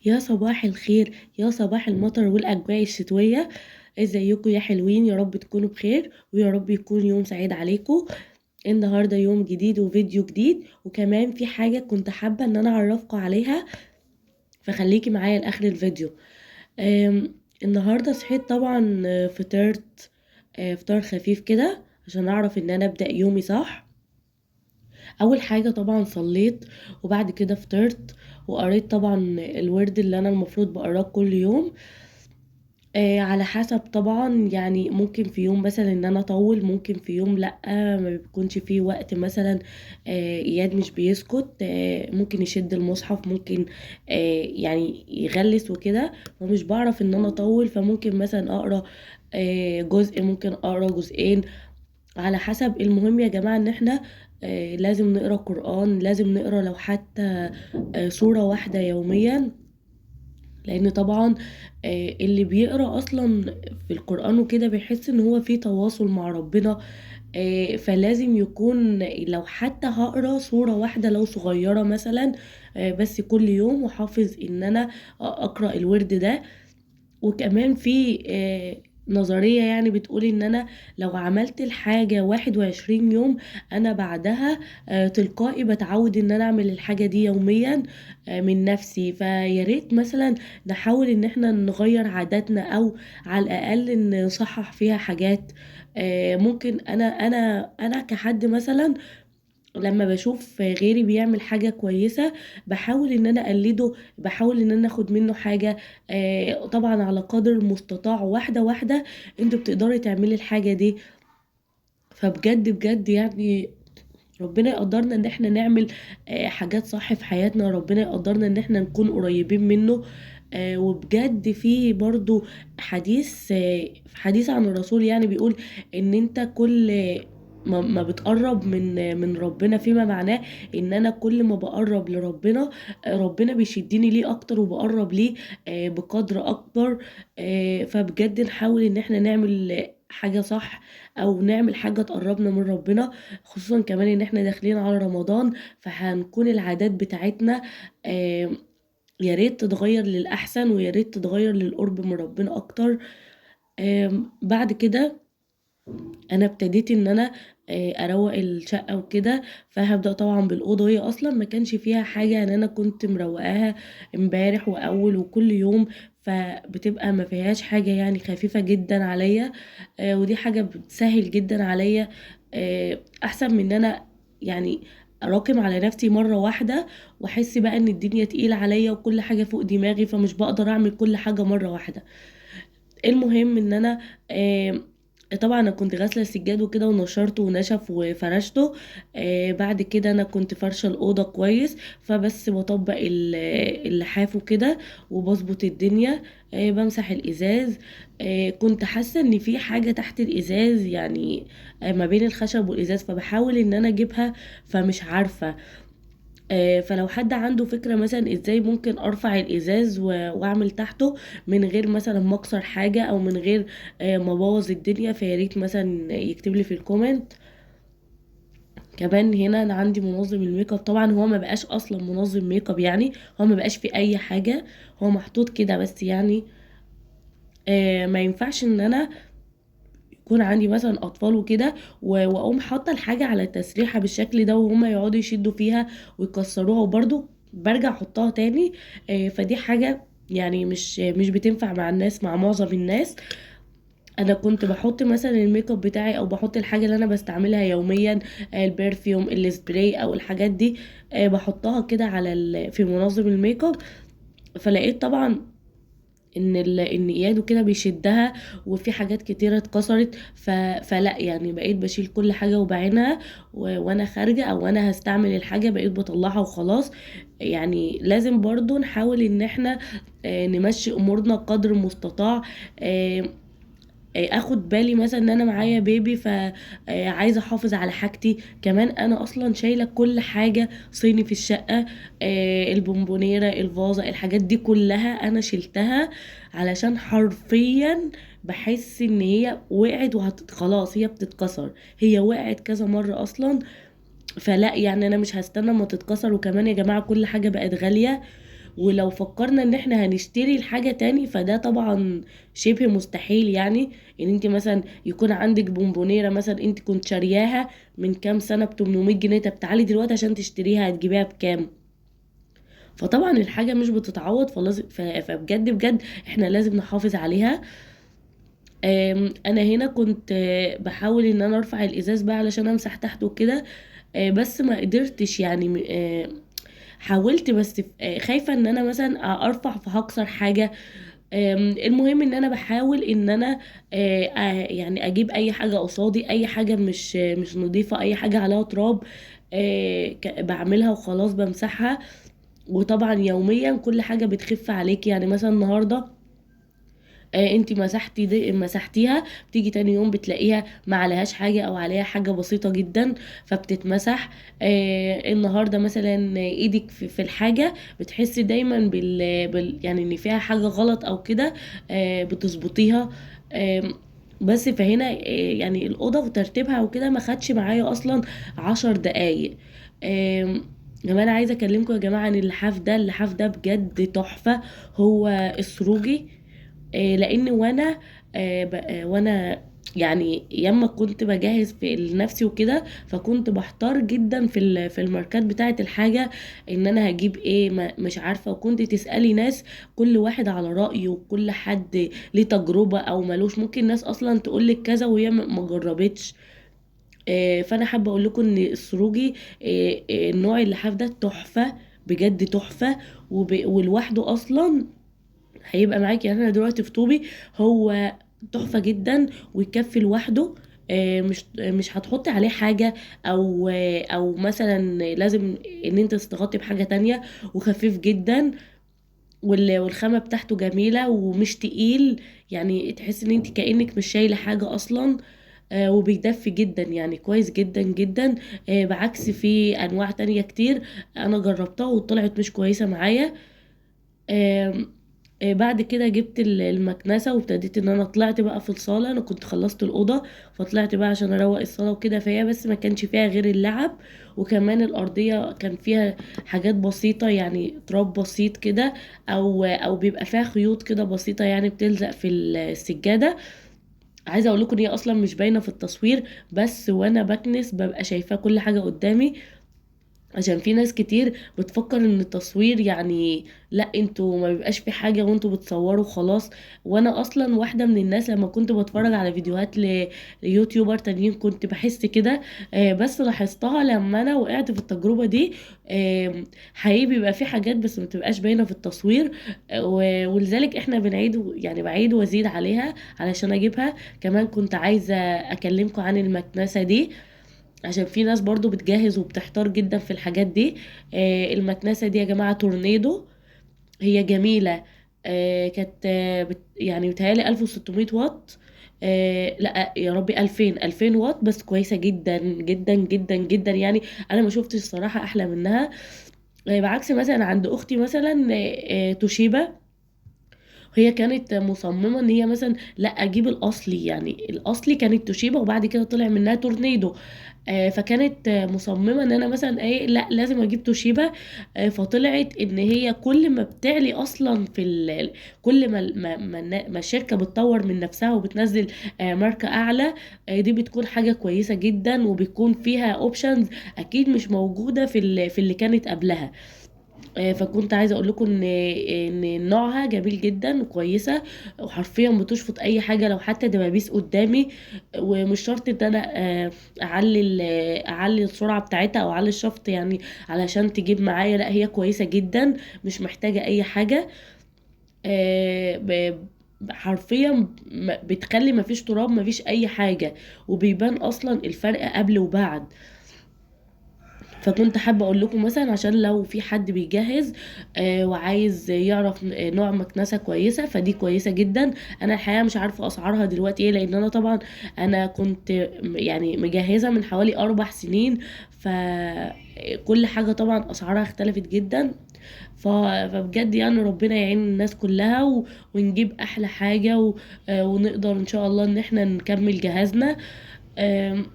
يا صباح الخير، يا صباح المطر والأجواء الشتوية. ازيكم يا حلوين؟ يا رب تكونوا بخير ويا رب يكون يوم سعيد عليكم. النهاردة يوم جديد وفيديو جديد، وكمان في حاجة كنت حابة ان انا اعرفكم عليها، فخليكي معايا لاخر الفيديو. النهاردة صحيت طبعا، فطرت فطار خفيف كده عشان اعرف ان انا ابدأ يومي صح. اول حاجة طبعا صليت، وبعد كده فطرت وقريت طبعا الورد اللي انا المفروض بقراه كل يوم. على حسب طبعا، يعني ممكن في يوم مثلا ان انا اطول، ممكن في يوم لا، ما بيكونش فيه وقت مثلا. اياد مش بيسكت، ممكن يشد المصحف، ممكن يعني يغلس وكده، فمش بعرف ان انا اطول، فممكن مثلا اقرا جزء، ممكن اقرا جزئين على حسب. المهم يا جماعة ان احنا لازم نقرا قرآن، لازم نقرا لو حتى سورة واحدة يوميا، لان طبعا اللي بيقرا اصلا في القرآن وكده بيحس ان هو في تواصل مع ربنا. فلازم يكون لو حتى هقرا سورة واحدة لو صغيرة مثلا، بس كل يوم، وحافظ ان انا اقرا الورد ده. وكمان في نظرية يعني بتقول ان انا لو عملت الحاجة 21 يوم، انا بعدها تلقائي بتعود ان انا اعمل الحاجة دي يوميا من نفسي. فياريت مثلا نحاول ان احنا نغير عاداتنا، او على الاقل نصحح فيها حاجات. ممكن انا كحد مثلا لما بشوف غيري بيعمل حاجة كويسة بحاول ان انا اقلده، بحاول ان انا اخد منه حاجة. طبعا على قدر المستطاع، واحدة واحدة انت بتقدري تعملي الحاجة دي. فبجد بجد يعني ربنا يقدرنا ان احنا نعمل حاجات صح في حياتنا، ربنا يقدرنا ان احنا نكون قريبين منه. وبجد في برضو حديث عن الرسول، يعني بيقول ان انت كل ما بتقرب من ربنا، فيما معناه ان انا كل ما بقرب لربنا ربنا بيشدني ليه اكتر وبقرب ليه بقدر اكبر. فبجد نحاول ان احنا نعمل حاجة صح، او نعمل حاجة تقربنا من ربنا، خصوصا كمان ان احنا داخلين على رمضان، فهنكون العادات بتاعتنا آه، يا ريت تتغير للأحسن، ويا ريت تتغير للقرب من ربنا أكتر. بعد كده انا ابتديت ان انا اروق الشقه وكده، فهبدا طبعا بالاوضه، هي اصلا ما كانش فيها حاجه، يعني انا كنت مروقاها امبارح واول وكل يوم، فبتبقى ما فيهاش حاجه، يعني خفيفه جدا عليا. ودي حاجه بتسهل جدا عليا، احسن من ان انا يعني اراكم على نفسي مره واحده، واحس بقى ان الدنيا تقيله عليا وكل حاجه فوق دماغي، فمش بقدر اعمل كل حاجه مره واحده. المهم ان انا طبعا انا كنت غاسله السجاد وكده ونشرته ونشف وفرشته. بعد كده انا كنت فرشه الاوضه كويس، فبس بطبق اللحاف وكده وبظبط الدنيا. بمسح الازاز. كنت حاسه ان في حاجه تحت الازاز، يعني ما بين الخشب والازاز، فبحاول ان انا اجيبها، فمش عارفه. فلو حد عنده فكرة مثلا ازاي ممكن ارفع الازاز واعمل تحته من غير مثلا ما اكسر حاجة، او من غير ما ابوظ الدنيا، فياريت مثلا يكتب لي في الكومنت. كمان هنا انا عندي منظم الميك اب، طبعا هو ما بقاش اصلا منظم ميك اب، يعني هو ما بقاش في اي حاجة، هو محطوط كده بس، يعني ما ينفعش ان انا يكون عندي مثلا اطفال وكده واقوم حاطه الحاجه على التسريحه بالشكل ده، وهما يقعدوا يشدوا فيها ويكسروها، وبرده برجع احطها تاني. فدي حاجه يعني مش بتنفع مع الناس، مع معظم الناس. انا كنت بحط مثلا الميك اب بتاعي، او بحط الحاجه اللي انا بستعملها يوميا، البرفيوم، السبراي، او الحاجات دي، بحطها كده على في منظم الميك اب. فلقيت طبعا ان اياد وكده بيشدها، وفي حاجات كتيره اتكسرت. فلا يعني بقيت بشيل كل حاجه وبعينها، وانا خارجه او وانا هستعمل الحاجه بقيت بطلعها وخلاص. يعني لازم برضو نحاول ان احنا نمشي امورنا قدر المستطاع. آه، اخد بالي مثلا ان انا معايا بيبي، فعايزه احافظ على حاجتي كمان. انا اصلا شايله كل حاجه صيني في الشقه، البونبونيره، الفازه، الحاجات دي كلها انا شلتها، علشان حرفيا بحس ان هي وقعت خلاص هي بتتكسر، هي وقعت كذا مره اصلا. فلا يعني انا مش هستنى ما تتكسر. وكمان يا جماعه كل حاجه بقت غاليه، ولو فكرنا ان احنا هنشتري الحاجة تاني فده طبعا شبه مستحيل. يعني ان انت مثلا يكون عندك بونبونيرة مثلا انت كنت شارياها من كام سنة ب 800 جنيه، طب تعالي دلوقتي عشان تشتريها هتجيبيها بكام؟ فطبعا الحاجة مش بتتعوض، فلازم فبجد بجد احنا لازم نحافظ عليها. انا هنا كنت بحاول ان انا ارفع الازاز بقى علشان امسح تحته وكده، بس ما قدرتش يعني. حاولت بس خايفة ان انا مثلا ارفع فهكسر حاجة. المهم ان انا بحاول ان انا يعني اجيب اي حاجة قصادي، اي حاجة مش نظيفة، اي حاجة عليها تراب بعملها وخلاص بمسحها. وطبعا يوميا كل حاجة بتخف عليك. يعني مثلا النهاردة انتي مسحتي دي مسحتيها، بتيجي تاني يوم بتلاقيها ما عليهاش حاجة او عليها حاجة بسيطة جدا فبتتمسح. النهاردة مثلا ايدك في الحاجة بتحسي دايما يعني ان فيها حاجة غلط او كده، بتظبطيها. بس فهنا يعني الأوضة وترتيبها وكده ما خدش معايا أصلا 10 دقايق. كمان عايزة أكلمكم يا جماعة عن اللحاف ده. اللحاف ده بجد تحفة. هو السروجي. لان وانا يعني ياما كنت بجهز في لنفسي وكده، فكنت بحتار جدا في الماركات بتاعه الحاجه ان انا هجيب ايه، مش عارفه. وكنت تسالي ناس كل واحد على رايه، وكل حد ليه تجربه او ملوش. ممكن ناس اصلا تقولك كذا وهي ما جربتش. فانا حابه اقول لكم ان السروجي النوع اللحاف ده تحفه، بجد تحفه. ولوحده اصلا هيبقى معاكي. يعني انا دلوقتي في طوبي، هو تحفة جدا ويكفي لوحده. مش هتحطي عليه حاجة او مثلا لازم ان انت تستغطي بحاجة تانية. وخفيف جدا، والخامة بتاعته جميلة ومش تقيل. يعني تحس ان انت كأنك مش شايلة حاجة اصلا. وبيدفي جدا، يعني كويس جدا جدا. بعكس في انواع تانية كتير انا جربتها وطلعت مش كويسة معايا. آم، بعد كده جبت المكنسة وابتديت ان انا طلعت بقى في الصالة. انا كنت خلصت الأوضة فطلعت بقى عشان اروق الصالة وكده، فهي بس ما كانش فيها غير اللعب. وكمان الأرضية كان فيها حاجات بسيطة، يعني تراب بسيط كده، او بيبقى فيها خيوط كده بسيطة يعني بتلزق في السجادة. عايزة اقول لكم ان هي اصلا مش باينة في التصوير، بس وانا بكنس ببقى شايفاه كل حاجة قدامي. عشان في ناس كتير بتفكر ان التصوير يعني لا، انتوا ما بيبقاش في حاجة وانتوا بتصوروا خلاص. وانا اصلا واحدة من الناس لما كنت بتفرج على فيديوهات ليوتيوبر تانيين كنت بحس كده. بس لاحظتها لما انا وقعت في التجربة دي. حقيقي بيبقى في حاجات بس ما بتبقاش باينة في التصوير. ولذلك احنا بنعيد، يعني بعيد وازيد عليها علشان اجيبها. كمان كنت عايزة اكلمكم عن المكنسة دي، عشان في ناس برضو بتجهز وبتحتار جدا في الحاجات دي. المكنسة دي يا جماعة تورنيدو. هي جميلة. كانت يعني بتهيألي 1600 واط. لا يا ربي 2000 واط، بس كويسة جدا جدا جدا جدا يعني. انا ما شفتش الصراحة احلى منها. بعكس مثلا عند اختي مثلا توشيبا، هي كانت مصممة ان هي مثلا لا اجيب الاصلي. يعني الاصلي كانت توشيبا وبعد كده طلع منها تورنيدو. فكانت مصممة ان انا مثلا ايه لا لازم اجيب توشيبا. فطلعت ان هي كل ما بتعلي اصلا كل ما الشركة بتطور من نفسها وبتنزل ماركة اعلى، دي بتكون حاجة كويسة جدا وبيكون فيها اوبشنز اكيد مش موجودة في اللي كانت قبلها. فكنت عايزه اقول لكم ان نوعها جميل جدا وكويسه، وحرفيا بتشفط اي حاجه لو حتى دبابيس قدامي. ومش شرط ان انا اعلي السرعه بتاعتها او اعلي الشفط يعني علشان تجيب معايا. لا هي كويسه جدا، مش محتاجه اي حاجه. حرفيا بتخلي مفيش تراب مفيش اي حاجه، وبيبان اصلا الفرق قبل وبعد. فكنت حابة اقول لكم مثلا عشان لو في حد بيجهز وعايز يعرف نوع مكنسة كويسة، فدي كويسة جدا. انا الحقيقة مش عارفة اسعارها دلوقتي ايه، لان انا طبعا انا كنت يعني مجهزة من حوالي 4 سنين. فكل حاجة طبعا اسعارها اختلفت جدا. فبجد يعني ربنا يعين الناس كلها ونجيب احلى حاجة ونقدر ان شاء الله ان احنا نكمل جهازنا. آم،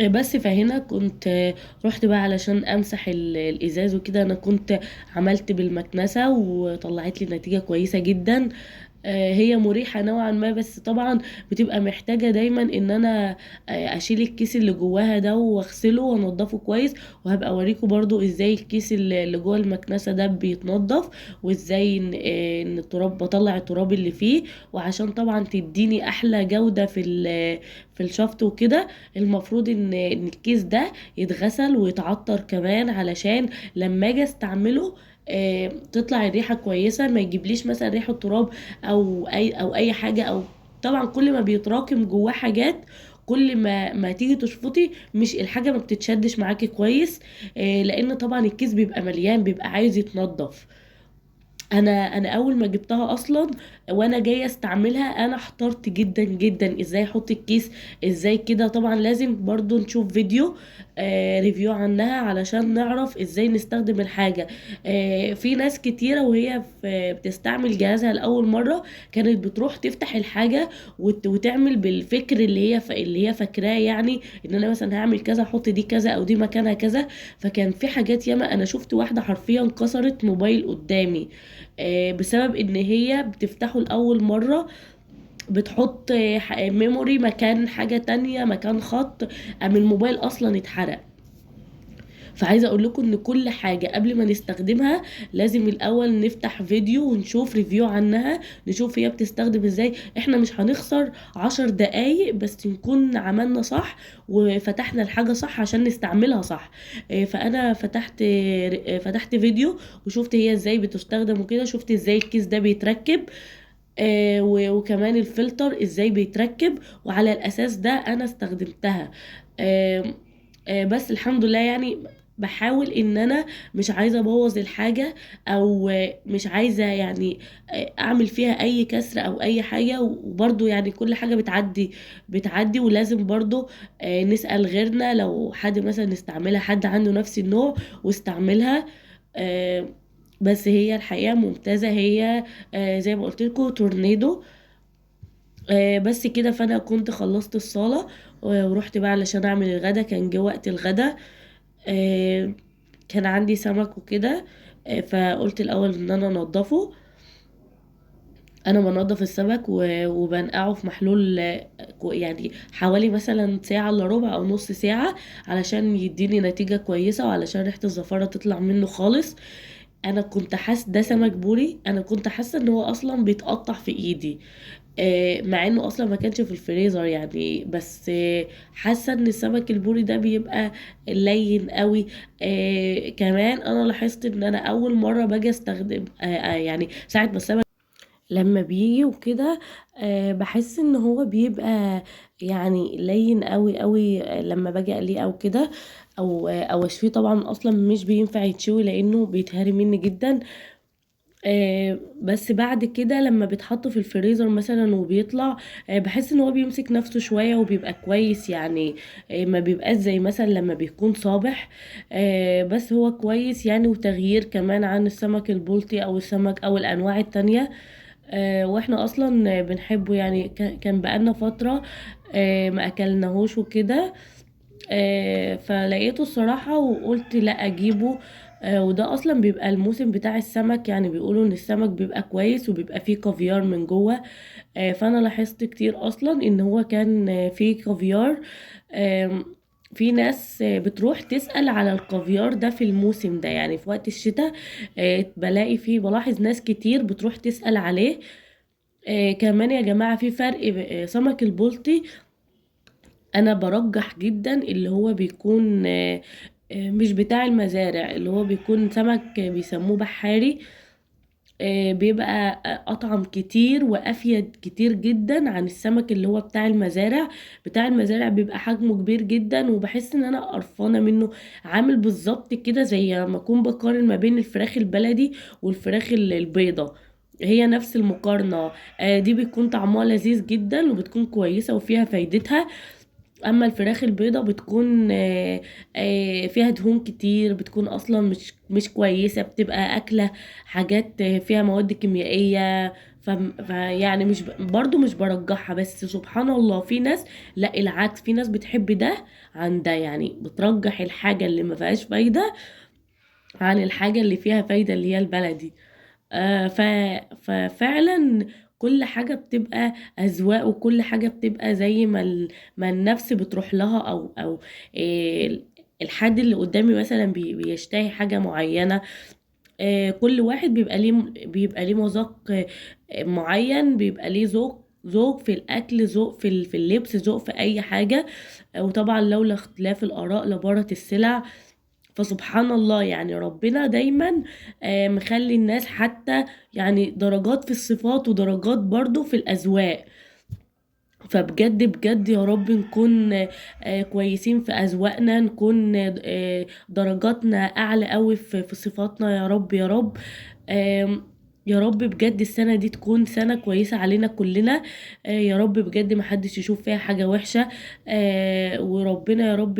بس فهنا كنت رحت بقى علشان امسح الازاز وكده. انا كنت عملت بالمكنسة وطلعت لي نتيجة كويسة جدا. هي مريحة نوعا ما، بس طبعا بتبقى محتاجة دايما ان انا اشيل الكيس اللي جواها ده واغسله وانضفه كويس. وهبقى اوريكم برضو ازاي الكيس اللي جوه المكنسة ده بيتنضف، وازاي ان التراب بطلع التراب اللي فيه. وعشان طبعا تديني احلى جودة في الشفط وكده، المفروض ان الكيس ده يتغسل ويتعطر كمان، علشان لما اجي استعمله تطلع الريحه كويسه، ما يجيبليش مثلا ريحه تراب او اي حاجه. او طبعا كل ما بيتراكم جواه حاجات، كل ما تيجي تشفطي مش الحاجه ما بتتشدش معاكي كويس. لان طبعا الكيس بيبقى مليان، بيبقى عايز يتنضف. انا اول ما جبتها اصلا وانا جايه استعملها، انا احترت جدا جدا ازاي احط الكيس، ازاي كده. طبعا لازم برضو نشوف فيديو ريفيو عنها علشان نعرف ازاي نستخدم الحاجه. في ناس كتيره وهي بتستعمل جهازها لاول مره، كانت بتروح تفتح الحاجه وتعمل بالفكر اللي هي فاكراه، يعني ان انا مثلا هعمل كذا، احط دي كذا او دي مكانها كذا. فكان في حاجات ياما، انا شفت واحده حرفيا كسرت موبايل قدامي بسبب ان هي بتفتحه لأول مرة، بتحط ميموري مكان حاجة تانية، مكان خط، قام الموبايل اصلا اتحرق. فعايزه اقول لكم ان كل حاجه قبل ما نستخدمها لازم الاول نفتح فيديو ونشوف ريفيو عنها، نشوف هي بتستخدم ازاي. احنا مش هنخسر 10 دقايق بس نكون عملنا صح وفتحنا الحاجه صح عشان نستعملها صح. فانا فتحت فيديو وشفت هي ازاي بتستخدم وكده، شفت ازاي الكيس ده بيتركب وكمان الفلتر ازاي بيتركب، وعلى الاساس ده انا استخدمتها. آه، بس الحمد لله يعني. بحاول ان انا مش عايزه ابوظ الحاجه، او مش عايزه يعني اعمل فيها اي كسر او اي حاجه. وبرضو يعني كل حاجه بتعدي. ولازم برضو نسأل غيرنا لو حد مثلا استعملها، حد عنده نفس النوع واستعملها. آه، بس هي الحقيقه ممتازه. هي زي ما قلت لكم تورنيدو. بس كده. فانا كنت خلصت الصلاة ورحت بقى علشان اعمل الغدا. كان جه وقت الغدا. آه، كان عندي سمك وكده. فقلت الاول ان انا انضفه. انا بنضف السمك وبنقعه في محلول يعني حوالي مثلا ساعة الا ربع او نص ساعة، علشان يديني نتيجة كويسة وعلشان ريحة الزفارة تطلع منه خالص. انا كنت حاسه ده سمك بوري، انا كنت حاسه ان هو اصلا بيتقطع في ايدي، مع انه اصلا ما كانش في الفريزر يعني. بس حاسه ان السمك البوري ده بيبقى لين قوي. كمان انا لاحظت ان انا اول مره باجي استخدم يعني ساعه ما السمك لما بيجي وكده بحس ان هو بيبقى يعني لين قوي قوي لما باجي اقليه او كده، او اشويه. طبعا اصلا مش بينفع يتشوي لانه بيتهري مني جدا. بس بعد كده لما بيتحط في الفريزر مثلا وبيطلع، بحس ان هو بيمسك نفسه شوية وبيبقى كويس يعني. ما بيبقاش زي مثلا لما بيكون صابح. بس هو كويس يعني، وتغيير كمان عن السمك البلطي او السمك او الانواع التانية. واحنا اصلا بنحبه يعني. كان بقالنا فترة ما اكلناهوش وكده. فلقيته الصراحة وقلت لا اجيبه. وده اصلا بيبقى الموسم بتاع السمك، يعني بيقولوا ان السمك بيبقى كويس وبيبقى فيه كافيار من جوه. فانا لاحظت كتير اصلا ان هو كان فيه كافيار. آم، في ناس بتروح تسأل على الكافيار ده في الموسم ده، يعني في وقت الشتاء. بلاحظ ناس كتير بتروح تسأل عليه. كمان يا جماعة في فرق سمك البلطي انا برجح جدا اللي هو بيكون مش بتاع المزارع، اللي هو بيكون سمك بيسموه بحاري. بيبقى اطعم كتير وافيد كتير جدا عن السمك اللي هو بتاع المزارع. بتاع المزارع بيبقى حجمه كبير جدا وبحس ان انا قرفانه منه. عامل بالظبط كده زي ما اكون بقارن ما بين الفراخ البلدي والفراخ البيضه. هي نفس المقارنة. دي بتكون طعمها لذيذ جدا وبتكون كويسة وفيها فايدتها. اما الفراخ البيضة بتكون فيها دهون كتير، بتكون اصلا مش كويسة، بتبقى اكلة حاجات فيها مواد كيميائية. فيعني مش برضو مش برجحها، بس سبحان الله في ناس لا العكس، في ناس بتحب ده عن ده، يعني بترجح الحاجة اللي ما فيهاش فايدة عن الحاجة اللي فيها فايدة اللي هي البلدي. آه ف... ففعلا كل حاجة بتبقى أذواق، وكل حاجة بتبقى زي ما النفس بتروح لها، أو إيه الحد اللي قدامي مثلا بيشتهي حاجة معينة. كل واحد بيبقى ليه مذاق معين، بيبقى ليه ذوق في الأكل، ذوق في اللبس، ذوق في أي حاجة. وطبعا لولا اختلاف الآراء لبارت السلع. فسبحان الله يعني ربنا دايما مخلي الناس حتى يعني درجات في الصفات ودرجات برضو في الأذواق. فبجد بجد يا رب نكون كويسين في أذواقنا، نكون درجاتنا أعلى قوي في صفاتنا، يا رب يا رب. يا رب بجد السنة دي تكون سنة كويسة علينا كلنا. يا رب بجد محدش يشوف فيها حاجة وحشة. وربنا يا رب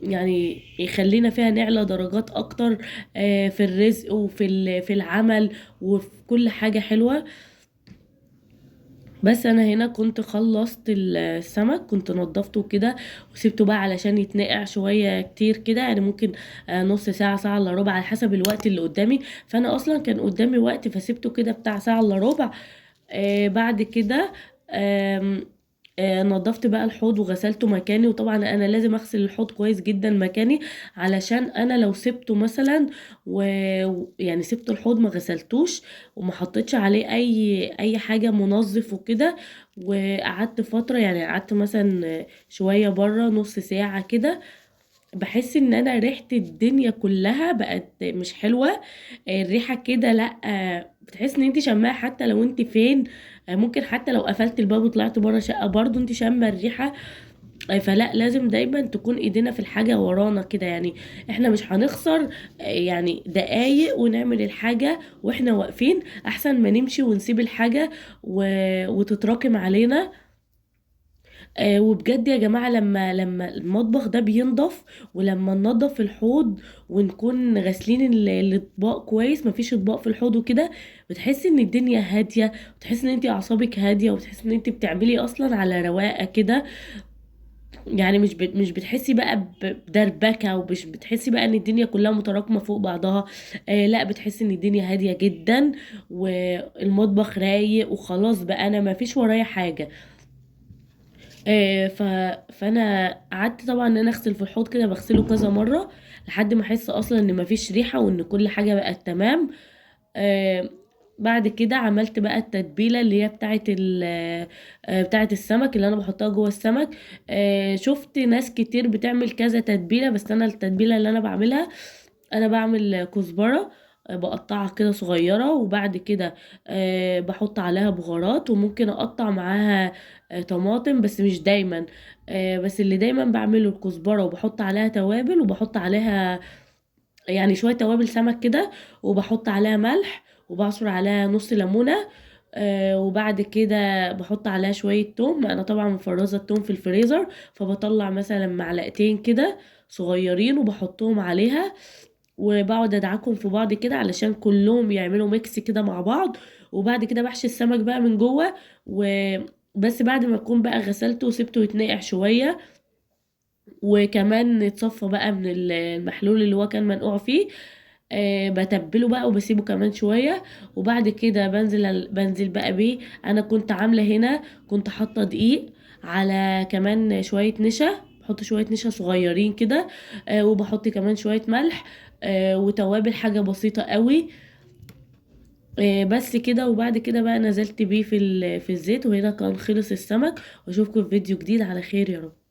يعني يخلينا فيها نعلى درجات أكتر في الرزق في العمل وفي كل حاجة حلوة. بس انا هنا كنت خلصت السمك، كنت نضفته كده وسبته بقى علشان يتنقع شوية كتير كده، يعني ممكن نص ساعة، ساعة الا ربع، على حسب الوقت اللي قدامي. فانا اصلا كان قدامي وقت فسبته كده بتاع ساعة الا ربع. بعد كده آم، نضفت بقى الحوض وغسلته مكاني. وطبعا انا لازم اغسل الحوض كويس جدا مكاني، علشان انا لو سبته مثلا يعني سبت الحوض ما غسلتوش وما حطيتش عليه اي حاجه منظف وكده، وقعدت فتره، يعني قعدت مثلا شويه بره نص ساعه كده، بحس ان انا ريحة الدنيا كلها بقت مش حلوة. الريحة كده لا، بتحس ان انت شماها حتى لو انت فين. ممكن حتى لو قفلت الباب وطلعت بره شقة برضو انت شامة الريحة. فلا لازم دايما تكون ايدينا في الحاجة ورانا كده، يعني احنا مش هنخسر يعني دقايق ونعمل الحاجة واحنا واقفين، احسن ما نمشي ونسيب الحاجة وتتراكم علينا. وبجد يا جماعة لما المطبخ ده بينضف، ولما ننضف الحوض ونكون غاسلين الاطباق كويس، مفيش اطباق في الحوض وكده، بتحسي ان الدنيا هادية، وتحسي ان انتي اعصابك هادية، وتحسي ان انتي بتعملي اصلا على رواقة كده. يعني مش بتحسي بقى بدربكة، ومش بتحسي بقى ان الدنيا كلها متراكمة فوق بعضها. لا بتحسي ان الدنيا هادية جدا، والمطبخ رايق، وخلاص بقى انا مفيش ورايا حاجة. ف... فانا قعدت طبعا ان انا اغسل في الحوض كده، بغسله كذا مره لحد ما احس اصلا ان مفيش ريحه وان كل حاجه بقت تمام. آه بعد كده عملت بقى التتبيله اللي هي بتاعه السمك اللي انا بحطها جوه السمك. شفت ناس كتير بتعمل كذا تتبيله، بس انا التتبيله اللي انا بعملها، انا بعمل كزبره بقطعها كده صغيرة، وبعد كده بحط عليها بهارات، وممكن اقطع معاها طماطم، بس مش دايما. بس اللي دايما بعمله الكزبرة، وبحط عليها توابل، وبحط عليها يعني شوية توابل سمك كده، وبحط عليها ملح، وبعصر عليها نص ليمونة. وبعد كده بحط عليها شوية توم، انا طبعا مفرزة التوم في الفريزر، فبطلع مثلا معلقتين كده صغيرين وبحطهم عليها، وبقعد ادعكهم في بعض كده علشان كلهم يعملوا ميكس كده مع بعض. وبعد كده بحشي السمك بقى من جوه، وبس بعد ما اكون بقى غسلته وسبته يتنقع شوية، وكمان يتصفى بقى من المحلول اللي هو كان منقوع فيه. بتبله بقى وبسيبه كمان شوية. وبعد كده بنزل بقى بيه. انا كنت عاملة هنا، كنت حاطة دقيق على كمان شوية نشا، بحط شوية نشا صغيرين كده. وبحط كمان شوية ملح وتوابل، حاجة بسيطة قوي. بس كده. وبعد كده بقى نزلت بيه في الزيت، وهنا كان خلص السمك. واشوفكم في فيديو جديد على خير يا رب.